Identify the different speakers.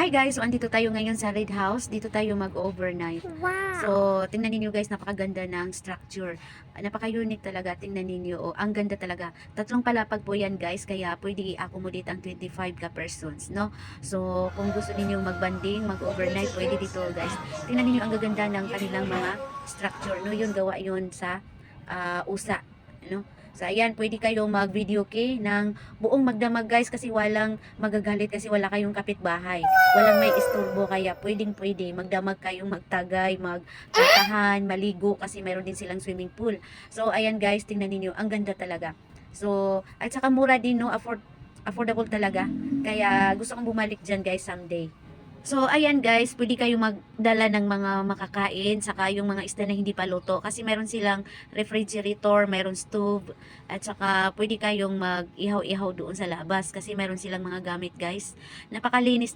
Speaker 1: Hi guys, so andito tayo ngayon sa Red House. Dito tayo mag-overnight.
Speaker 2: Wow!
Speaker 1: So, tingnan niyo guys, napakaganda ng structure. Napaka-unique talaga, tingnan niyo. Oh, ang ganda talaga. Tatlong palapag po yan guys, kaya pwede i-accommodate ang 25 ka persons, no? So, kung gusto niyo mag-banding, mag-overnight, pwede dito guys. Tingnan niyo ang gaganda ng kanilang mga structure, no? Yun, gawa yun sa usa, no? So, ayan, pwede kayo mag-video kay ng buong magdamag guys kasi walang magagalit kasi wala kayong kapitbahay. Walang may isturbo kaya pwedeng-pwede magdamag kayong magtagay, magkantahan, maligo kasi meron din silang swimming pool. So, ayan guys, tingnan niyo ang ganda talaga. So, at saka mura din, no? Affordable talaga. Kaya gusto kong bumalik dyan guys someday. So, ayan guys, pwede kayong magdala ng mga makakain, saka yung mga isda na hindi pa luto. Kasi meron silang refrigerator, meron stove, at saka pwede kayong mag-ihaw-ihaw doon sa labas. Kasi meron silang mga gamit guys. Napakalinis